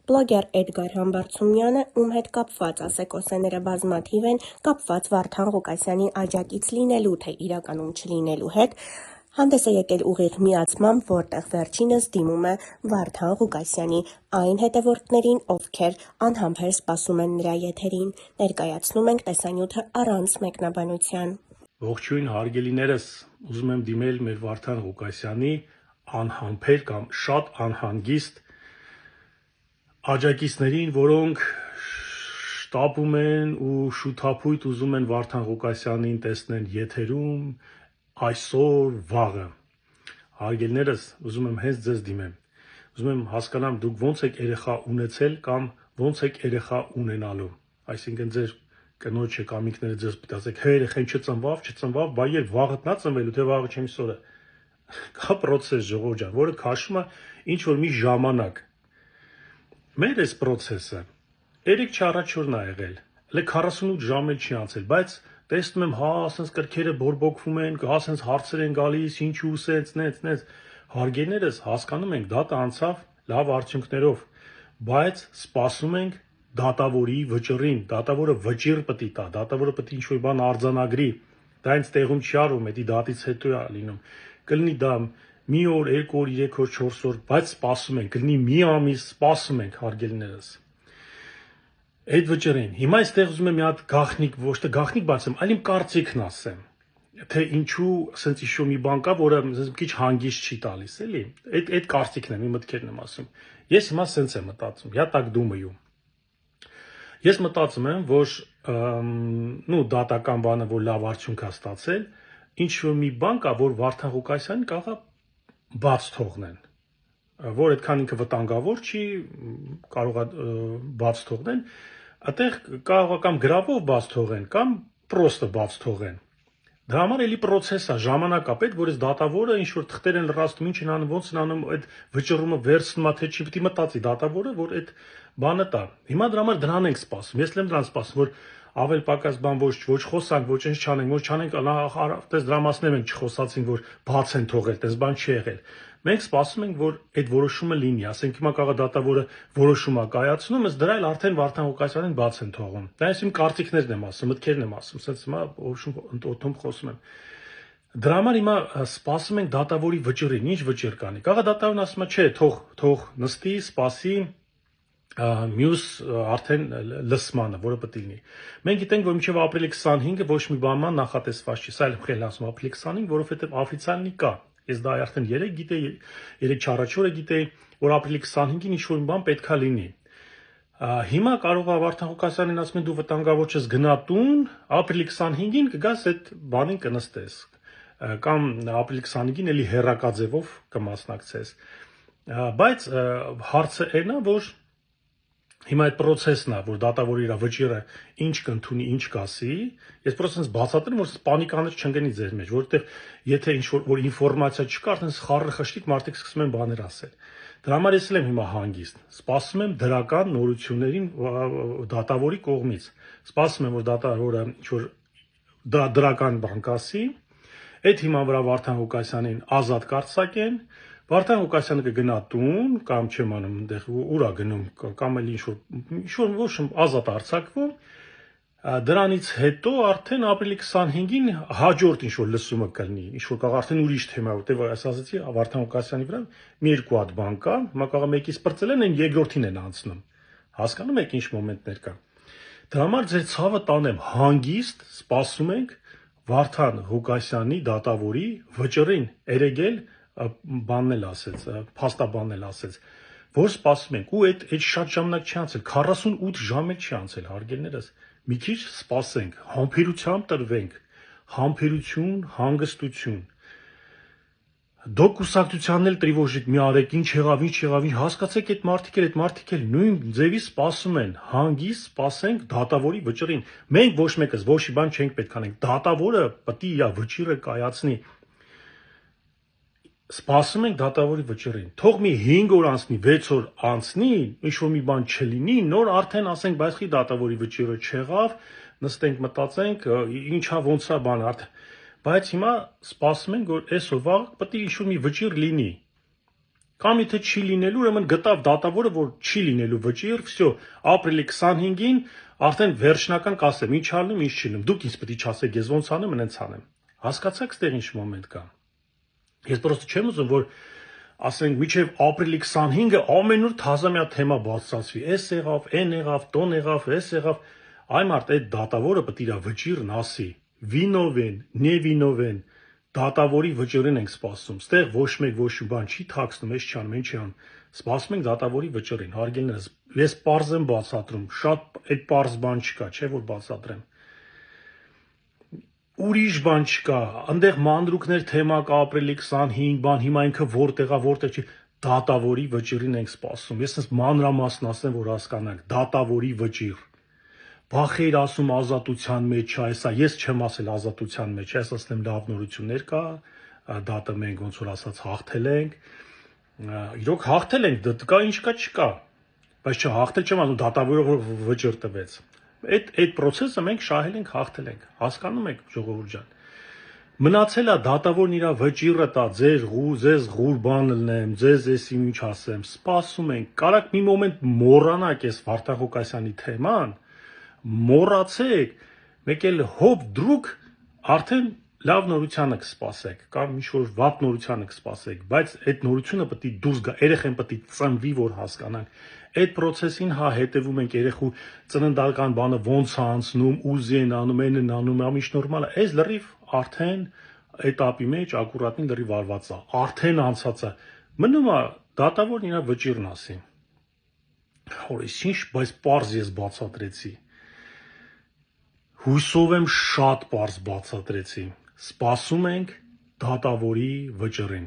Բլոգեր Էդգար Համբարձումյանը, ում հետ կապված ասեկոսեները բազմաթիվ են, կապված Վարդան Ղուկասյանի աջակից լինելու, թե իրականում չլինելու հետ, հանդես է եկել ուղիղ միացմամբ, որտեղ վերջինս դիմում է Վարդան Ղուկասյանի այն հետևորդներին, ովքեր անհամբեր սպասում են նրա եթերին։ Ներկայացնում ենք տեսանյութը առանց մեկնաբանության։ Ողջույն հարգելիներս, ուզում եմ դիմել մեր Վարդան Ղուկասյանի անհամբեր կամ շատ անհանգիստ աջակիցներին, որոնք շտապում են ու շութափույթ ուզում են Վարդան Ղուկասյանին տեսնեն եթերում այսօր, վաղը։ Հարգելիներս, ուզում եմ հենց ձեզ դիմեմ։ Ուզում եմ հասկանամ դուք ոնց եք երեխա ունեցել կամ ոնց եք երեխա ունենալու։ Այսինքն ձեր կնոջը կամ ինքները ձեզ պիտասեք, հե երեխան չծնվավ, բա երբ վաղը նա ծնվելու, թե վաղը չեմիսօրը։ Կա process ժողովուրդ ջան, որը քաշում է ինչ որ մի ժամանակ։ Մեր այս process-ը 3-4 օրն է եղել, հələ 48 ժամ էլ չի անցել, բայց տեսնում եմ, հա, ասենց կրքերը բորբոքվում են, հա, ասենց հարցեր են գալիս, ինչու սենց, հարգելիներս, հասկանում ենք, դատը անցավ լավ արդյունքներով, բայց սպասում ենք դատավորի վճռին, դատավորը վճիռ պետք է տա, դատավորը պետք է ինչ-որ բան արձանագրի, դա ինձ տեղում չի արվում, դա դատից հետո է լինում, կլինի դա մի օր, 2 օր, 3 օր, 4 օր, բայց սպասում ենք, կլինի մի ամիս սպասում ենք, հարգելիներս։ Այդ վճռին, հիմա այստեղ ուզում եմ մի հատ գաղտնիք, ոչ թե գաղտնիք բացեմ, այլ իմ կարծիքն ասեմ, թե ինչու ասենց ինչ-որ մի բան կա, որը մի քիչ հանգիստ չի տալիս, էլի, այդ կարծիքն է, մի մտքերն եմ ասում։ Ես հիմա սենց եմ մտածում, я так думаю։ Ես մտածում եմ, որ դատական բանը, որ լավ արդյունք է ստացել, ինչ-որ մի բան կա, որ Վարդան Ղուկասյանին կարող է բաց թողնեն, որ այդքան ինքը վտանգավոր չի, կարող է բաց թողնեն, այդտեղ կարող է կամ գրավով բաց թողեն, կամ պրոստը բաց թողեն։ Դրա համար էլի process է, ժամանակ է պետք, որ այս դատավորը ինչ որ թղթեր են լրացնում, ինչ են անում, ոնց են անում, այդ վճռումը վերցնում, թե չի պետք է մտածի դատավորը, որ այդ բանը տա։ Հիմա դրա համար դրան ենք սպասում։ Ես լեմ դրան սպասում, որ ավել պակաս բան ոչ խոսանք, ոչ ինչ չանենք, ոչ չանենք, այդպես դրամասներ ենք չխոսացին, որ բաց են թողել, այդպես բան չի եղել։ Մենք սպասում ենք, որ այդ որոշումը լինի, ասենք հիմա կարող է դատավորը որոշում է կայացնում, ըստ դրա էլ արդեն Վարդան Ղուկասյանին բաց են թողում։ Դա ես իմ կարծիքներն եմ ասում, մտքերն եմ ասում, ասես հիմա օդում խոսում եմ։ Դրա համար հիմա սպասում ենք դատավորի վճռին, ինչ վճիռ կանի։ Կարող է դատավորն ասում է, չէ, թող նստի, սպասի մյուս արդեն լսմանը, որը պետք է լինի։ Մենք գիտենք, որ մինչև ապրիլի 25-ը ոչ մի բան նախատեսված չի, սա էլ խել ասում ապրիլի 25, որովհետև օֆիցիալնի կա։ Ես դա արդեն 3 գիտեի, 3-4 օրը գիտեի, որ ապրիլի 25-ին ինչ-որ մի բան պետքա լինի։ Հիմա կարող է Վարդան Ղուկասյանին ասում են դու վտանգավոր ես գնա տուն, ապրիլի 25-ին կգաս այդ բանին կնստես, կամ ապրիլի 25-ին էլի հեռակա ձևով կմասնակցես։ Բայց հարցը այն է, որ հիմա այդ process-ն է, որ դատավորը իր վճիռը ինչ կընդունի, ինչ կասի, ես պրոստը բացատրեմ, որ պանիկաներ չընկնի ձեր մեջ, որովհետև եթե ինչ-որ որ ինֆորմացիա չկա, արդեն խառը խշտիկ մարդիկ սկսում են բաներ ասել։ Դրա համար ես էլ եմ հիմա հանգիստ, սպասում եմ դրական նորություններին դատավորի կողմից, սպասում եմ, որ դատավորը ինչ-որ դրական բան կասի, այդ հիման վրա Վարդան Ղուկասյանին ազատ կարձակեն, Վարդան Ղուկասյանը կգնա տուն, կամ չեմ անում, այնտեղ ուր է գնում, կամ էլ ինչ-որ ոչ ազատ արձակվում, դրանից հետո արդեն ապրիլի 25-ին հաջորդ ինչ-որ լսումը կլինի, ինչ-որ կարող արդեն ուրիշ թեմա, որտեղ ես ասացի Վարդան Ղուկասյանի վրա մի երկու հատ բան կա, հիմա կարող մեկից պրծել են, այն երկրորդին են անցնում։ Հասկանում եք ինչ մոմենտներ կա։ Դրա համար ձեր ցավը տանեմ, հանգիստ սպասում ենք Վարդան Ղուկասյանի դատավորի վճռին, երեգել բանն էլ ասեց, փաստաբանն էլ ասեց, որ սպասում ենք, ու այդ շատ ժամանակ չի անցել, 48 ժամ էլ չի անցել, հարգելիներս, մի քիչ սպասենք, համբերությամբ տրվենք, համբերություն, հանգստություն։ Դուք կուսակցությանն էլ տրիվոժիկ մի արեք, ինչ եղավ, հասկացեք այդ մարդիկ էլ նույն ձևի սպասում են, հանգիստ սպասենք դատավորի վճռին։ Մենք ոչ մեկս ոչ մի բան չենք պետք անենք, դատավորը պետք է իր վճիռը կայացնի։ Սպասում ենք դատավորի վճռին։ Թող մի 5 օր անցնի, 6 օր անցնի, ինչ-որ մի բան չլինի, նոր արդեն ասենք, բայց խի դատավորի վճիռը չեղավ, նստենք մտածենք, ինչա ոնց է բան արդեն։ Բայց հիմա սպասում ենք, որ այսօր վաղ պետք է ինչ-որ մի վճիռ լինի։ Կամ եթե չի լինելու, ուրեմն գտավ դատավորը, որ չի լինելու վճիռ, всё, ապրիլի 25-ին արդեն վերջնական կասեմ, ինչ ալնում, ինչ չի լինում։ Դուք ինձ պետք է չասեք, ես ոնց անեմ, այնց անեմ։ Հասկացաք, ստեղ ինչ մոմենտ կա։ Ես պրոստը չեմ ուզում, որ ասենք միջև ապրիլի 25-ը ամենուր թազամյա թեմա բացացվի։ Էս եղավ, այն եղավ, տոն եղավ, էս եղավ։ Այ մարդ այդ դատավորը պետք է իր վճիռն ասի։ Վինովեն, նեվինովեն, դատավորի վճռին ենք սպասում։ Ստեղ ոչ մեկ ոչ մի բան չի թաքցնում, էս չի անում, ինչ չի անում։ Սպասում ենք դատավորի վճռին, հարգելիներս։ Ես պարզ եմ բացատրում, շատ այդ պարզ բան չկա, չէ՞ որ բացատրեմ։ Ուրիշ բան չկա, այնտեղ մանրուքներ թեմա կա ապրիլի 25 բան, հիմա ինքը որտեղ չի, դատավորի վճռին ենք սպասում։ Ես ասես մանրամասն ասեմ, որ հասկանաք, դատավորի վճիռ։ Բախեր ասում ազատության մեջ է, հեսա ես չեմ ասել ազատության մեջ, ես ասեմ լավ նորություններ կա, դատը մենք ոնց որ ասած հաղթել ենք։ Իրոք հաղթել ենք, դա ինչ կա չկա։ Բայց չհաղթել չեմ ասում, դատավորը վճիռ տվեց։ Այդ process-ը մենք շահել ենք, հաղթել ենք։ Հասկանում եք, ժողովուրդ ջան։ Մնացել է դատավորն իր վճիռը տա, ձեզ ղուր բան լնեմ, ձեզ էսի ինչ ասեմ, սպասում ենք։ Կարակ մի մոմենտ մոռանաք այս Վարդան Ղուկասյանի թեման, մոռացեք, մեկ էլ հոп դրուկ արդեն լավ նորությանը կսպասեք, կամ ինչ որ վատ նորությանը կսպասեք, բայց այդ նորությունը պետք է դուրս գա, երեխեն պետք է ծնվի, որ հասկանանք։ Այդ process-ին հա հետևում ենք երեխու ծննդալական բանը ոնց է անցնում, ուզի են անում, այն են անում, ամիշ նորմալ է։ Այս լրիվ արդեն этаպի մեջ ակուրատնի լրիվ վարված է, արդեն անցած է։ Մնում է դատավորն իր վճիռն ասի։ Հորից ինչ, բայց պարզ ես բացատրեցի։ Հույսով եմ շատ պարզ բացատրեցի։ Սպասում ենք դատավորի վճռին։